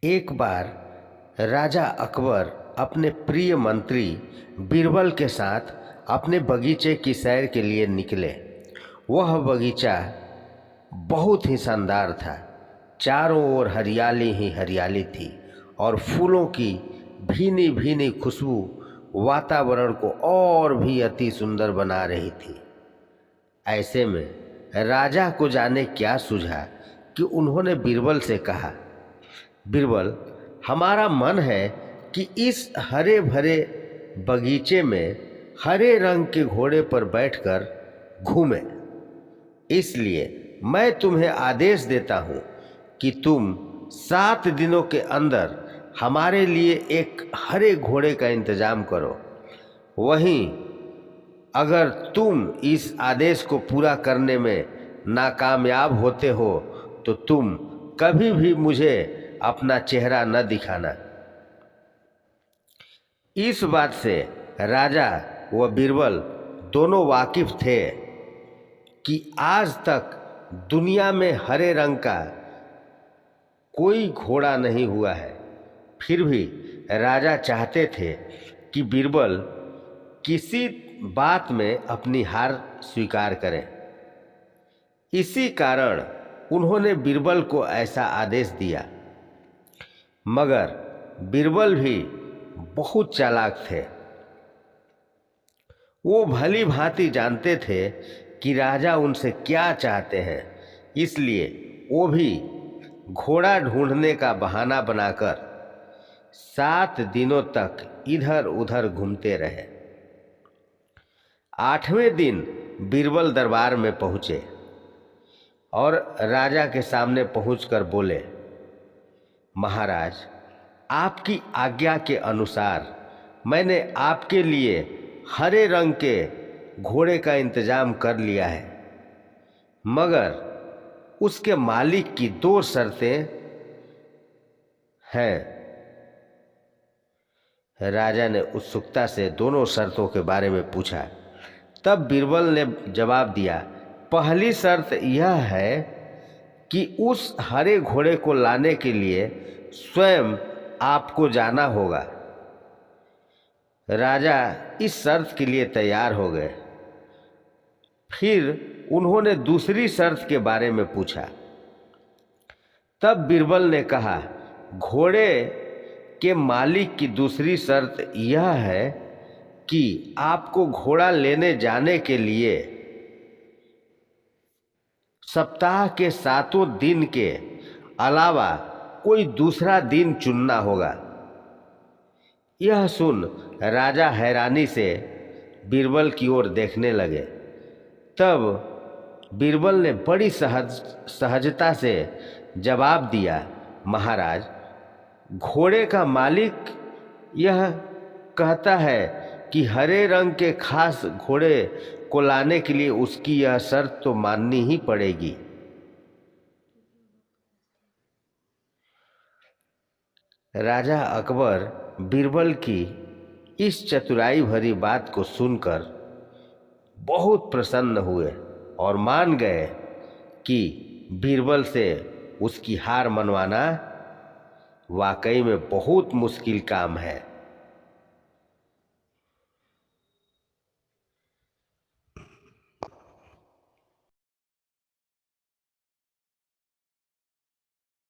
एक बार राजा अकबर अपने प्रिय मंत्री बीरबल के साथ अपने बगीचे की सैर के लिए निकले। वह बगीचा बहुत ही शानदार था। चारों ओर हरियाली ही हरियाली थी और फूलों की भीनी भीनी खुशबू वातावरण को और भी अति सुंदर बना रही थी। ऐसे में राजा को जाने क्या सूझा कि उन्होंने बीरबल से कहा, बीरबल, हमारा मन है कि इस हरे भरे बगीचे में हरे रंग के घोड़े पर बैठकर घूमें। इसलिए मैं तुम्हें आदेश देता हूँ कि तुम 7 दिनों के अंदर हमारे लिए एक हरे घोड़े का इंतजाम करो। वहीं अगर तुम इस आदेश को पूरा करने में नाकामयाब होते हो तो तुम कभी भी मुझे अपना चेहरा न दिखाना। इस बात से राजा व बीरबल दोनों वाकिफ थे कि आज तक दुनिया में हरे रंग का कोई घोड़ा नहीं हुआ है। फिर भी राजा चाहते थे कि बीरबल किसी बात में अपनी हार स्वीकार करें। इसी कारण उन्होंने बीरबल को ऐसा आदेश दिया। मगर बीरबल भी बहुत चालाक थे। वो भली भांति जानते थे कि राजा उनसे क्या चाहते हैं, इसलिए वो भी घोड़ा ढूंढने का बहाना बनाकर 7 दिनों तक इधर उधर घूमते रहे। 8वें दिन बीरबल दरबार में पहुँचे और राजा के सामने पहुंचकर बोले, महाराज, आपकी आज्ञा के अनुसार मैंने आपके लिए हरे रंग के घोड़े का इंतजाम कर लिया है, मगर उसके मालिक की 2 शर्तें हैं। राजा ने उत्सुकता से दोनों शर्तों के बारे में पूछा। तब बीरबल ने जवाब दिया, पहली शर्त यह है कि उस हरे घोड़े को लाने के लिए स्वयं आपको जाना होगा। राजा इस शर्त के लिए तैयार हो गए। फिर उन्होंने दूसरी शर्त के बारे में पूछा। तब बीरबल ने कहा, घोड़े के मालिक की दूसरी शर्त यह है कि आपको घोड़ा लेने जाने के लिए सप्ताह के 7 दिन के अलावा कोई दूसरा दिन चुनना होगा। यह सुन राजा हैरानी से बीरबल की ओर देखने लगे। तब बीरबल ने बड़ी सहजता से जवाब दिया, महाराज, घोड़े का मालिक यह कहता है कि हरे रंग के खास घोड़े को लाने के लिए उसकी यह शर्त तो माननी ही पड़ेगी। राजा अकबर बीरबल की इस चतुराई भरी बात को सुनकर बहुत प्रसन्न हुए और मान गए कि बीरबल से उसकी हार मनवाना वाकई में बहुत मुश्किल काम है।